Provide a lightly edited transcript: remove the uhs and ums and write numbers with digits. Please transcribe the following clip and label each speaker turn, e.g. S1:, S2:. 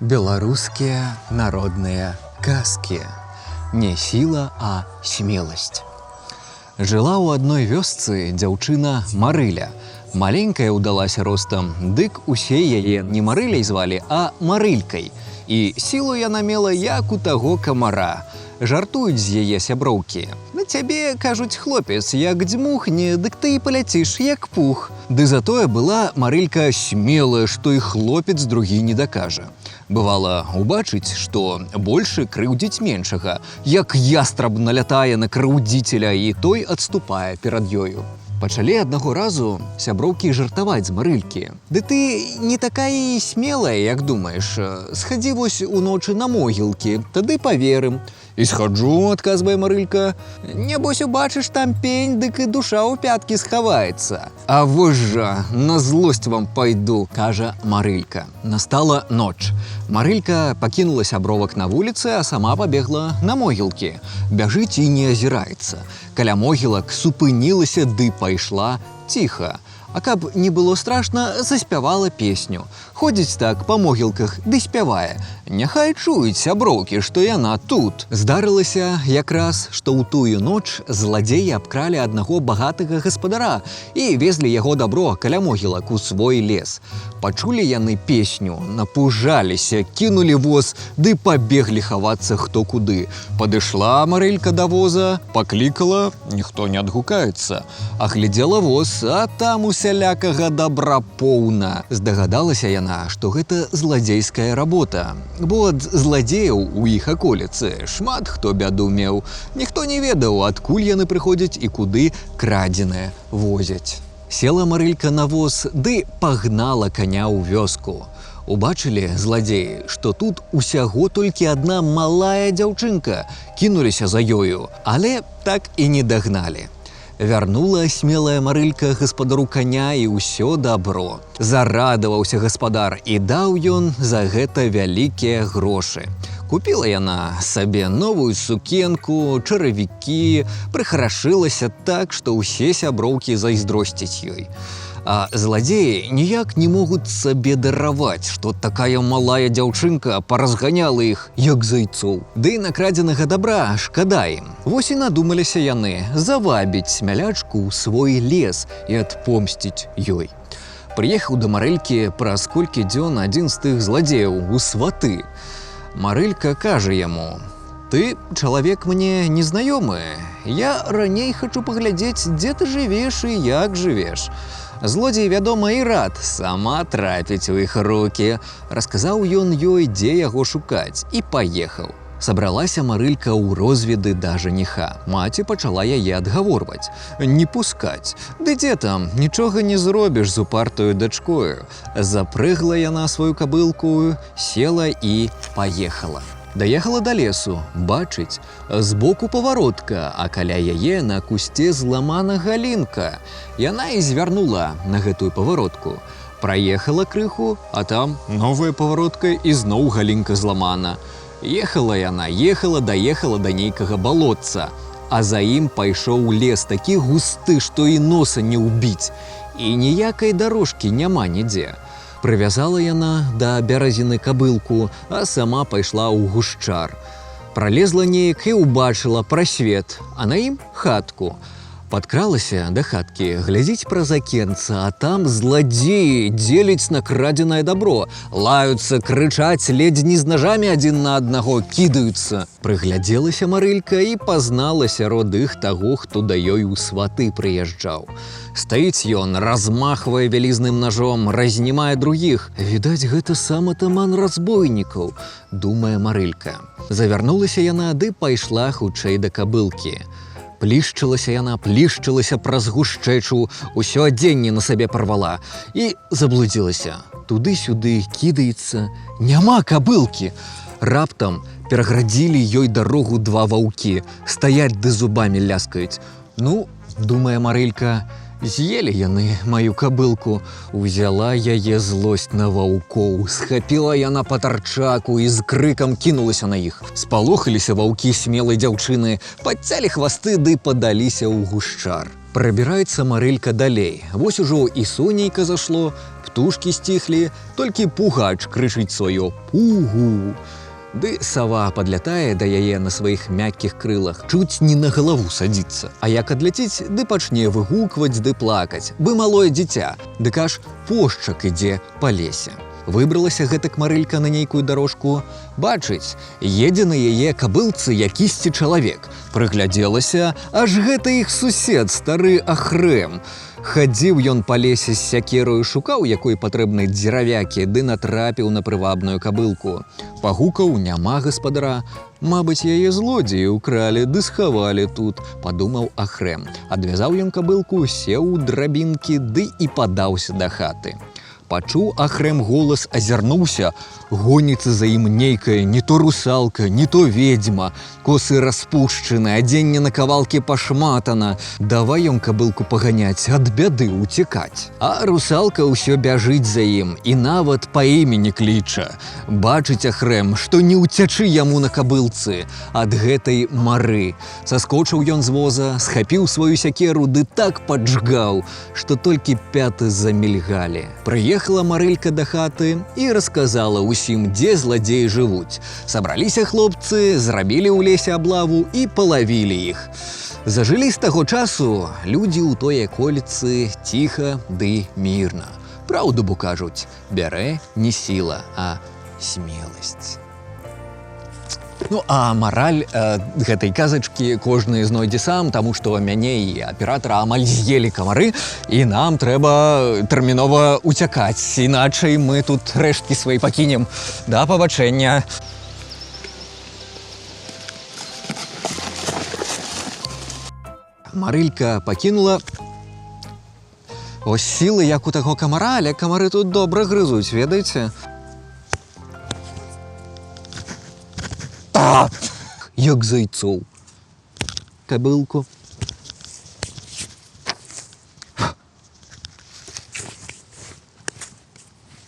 S1: Белорусские народные казки. Не сила, а смелость. Жила у одной вёсцы дзяўчына Марыля. Маленькая удалася ростом, дык усе яе не Марыляй звали, а Марылькай. І сілу яна мела, як у таго камара. Жартуюць з яе сяброўкі. На цябе, кажуць, хлопец, як дзьмухне, дык ты і паляціш, як пух. Ды затое была Марылька смелая, што і хлопец другі не дакажа. Бывала, убачыць, што большы крыўдзіць меншага, як ястраб налятае на крыўдзіцеля, і той адступае перад ёю. Пачалі аднаго разу сяброўкі жартаваць з Марылькі. Ды ты не такая і смелая, як думаеш. Схадзі вось уночы на могілкі, тады паверым. І схаджу, адказвае Марылька. Нябось убачыш там пень, дык і душа ў пяткі схаваецца. А вось жа, на злосць вам пайду, кажа Марылька. Настала ноч. Марылька пакінула сябровак на вуліцы, а сама пабегла на могілкі. Бяжыць і не азіраецца. Каля могілак супынілася ды пайшла ціха. А каб не было страшна, заспявала песню. Ходзіць так па могілках ды спявае. Няхай чуюць сяброўкі, што яна тут. Здарылася якраз, што ў тую ноч зладзеі абкралі аднаго багатага гаспадара і везлі яго дабро каля могілак у свой лес. Пачулі яны песню, напужаліся, кінулі воз ды пабеглі хавацца хто куды. Падышла Марылька да воза, паклікала, ніхто не адгукаецца. Агледзела воз, а там усялякага дабра поўна. Здагадалася яна, што гэта зладзейская работа. Бо ад зладзеяў у іх аколіцы шмат хто бяду меў. Ніхто не ведаў, адкуль яны прыходзяць і куды крадзенае возяць. Села Марылька на воз ды пагнала каня ў вёску. Убачылі зладзеі, што тут усяго толькі адна малая дзяўчынка. Кінуліся за ёю, але так і не дагналі. Вярнула смелая Марылька гаспадару каня і ўсё дабро. Зарадаваўся гаспадар і даў ён за гэта вялікія грошы. Купіла яна сабе новую сукенку, чаравікі, прыхарашылася так, што ўсе сяброўкі зайздросцяць ёй. А зладзеі ніяк не могуць сабе дараваць, што такая малая дзяўчынка паразганяла іх, як зайцоў. Ды накрадзенага дабра шкада ім. Вось і надумаліся яны завабіць смялячку ў свой лес і адпомсціць ёй. Прыехаў да Марылькі праз колькі дзён адзін з тых зладзеяў у сваты. Марылька кажа яму: «Ты чалавек мне незнаёмы. Я раней хачу паглядзець, дзе ты жывеш і як жывеш». Злодзей, вядома, і рад сама трапіць у іх рукі. Расказаў ён ёй, дзе яго шукаць, і паехаў. Сабралася Марылька ў розведы да жаніха. Маці пачала яе адгаворваць. Не пускаць. Ды дзе там, нічога не зробіш з упартаю дачкою. Запрыгла яна сваю кабылку, села і паехала. Даехала да лесу, бачыць, збоку паваротка, а каля яе на кусце зламана галінка. Яна і звярнула на гэтую паваротку. Праехала крыху, а там новая паваротка і зноў галінка зламана. Ехала яна, даехала да нейкага балотца, а за ім пайшоў лес такі густы, што і носа не ўбіць. І ніякай дарожкі няма нідзе. Прывязала яна да бярэзіны кабылку, а сама пайшла ў гушчар. Пралезла неяк і ўбачыла прасвет, а на ім хатку. Падкралася да хаткі, глядзіць праз акенца, а там зладзеі дзеляць накрадзенае дабро. Лаюцца, крычаць, ледзь не з нажамі адзін на аднаго кідаюцца. Прыглядзелася Марылька і пазнала сярод іх таго, хто да ёй у сваты прыязджаў. Стаіць ён, размахвае вялізным ножом, разнімае другіх. Відаць, гэта сам атаман разбойнікаў, думае Марылька. Завярнулася яна ды пайшла хутчэй да кабылкі. Плішчылася праз гушчэчу, усё адзенне на сабе парвала і заблудзілася. Туды-сюды кідаецца, няма кабылкі. Раптам пераградзілі ёй дарогу два ваўкі, стаяць ды зубамі ляскаюць. Ну, думае Марылька, з'елі яны маю кабылку. Узяла яе злосць на ваўкоў, схапіла яна патарчаку і з крыкам кінулася на іх. Спалохаліся ваўкі смелай дзяўчыны, падцялі хвасты ды падаліся ў гушчар. Прабіраецца Марылька далей. Вось ужо і сонейка зашло, птушкі сціхлі, толькі пугач крычыць сваё «пугу». Ды сава падлятае да яе на сваіх мяккіх крылах, чуць не на галаву садзіцца. А як адляціць, ды пачне выгукваць ды плакаць, бы малое дзіця, дык аж пошчак ідзе па лесе. Выбралася гэтак Марылька на нейкую дарожку. Бачыць, едзе на яе кабылцы якісьці чалавек. Прыглядзелася, аж гэта іх сусед, стары Ахрэм. Хадзіў ён па лесе з сякерою, шукаў якой патрэбнай дзеравякі, ды натрапіў на прывабную кабылку. Пагукаў, няма гаспадара. Мабыць, яе злодзеі ўкралі, ды схавалі тут, падумаў Ахрэм. Адвязаў ён кабылку, сеў у драбінкі, ды і падаўся да хаты. Пачуў Ахрэм голас, азірнуўся. Гоніцца за ім нейкая, не то русалка, не то ведьма. Косы распушчаны, адзенне на кавалкі пашматана. Давай ён кабылку паганяць, ад бяды уцекаць. А русалка ўсё бяжыць за ім і нават па імені кліча. Бачыць Ахрэм, што не ўцячы яму на кабылцы ад гэтай мары. Саскочыў ён з воза, схапіў сваю сякеру, ды так паджгаў, што толькі пяты замільгалі. Прыехала Марылька да хаты і расказала ўсім, дзе зладзеі жывуць. Сабраліся хлопцы, зрабілі ў лесе аблаву і палавілі іх. Зажылі з таго часу людзі ў той аколіцы ціха ды мірна. Праўду бо кажуць, бярэ не сіла, а смеласць. Ну, а мараль гэтай казачкі кожны знойдзе сам, таму што мяне і аператара амаль з'елі камары, і нам трэба тэрмінова уцякаць, іначай мы тут рэшткі свае пакінем. Да пабачэння. Марылька пакінула. Ось сілы, як у таго камара, але камары тут добра грызуць, ведаеце? Як зайцоў. Кабылку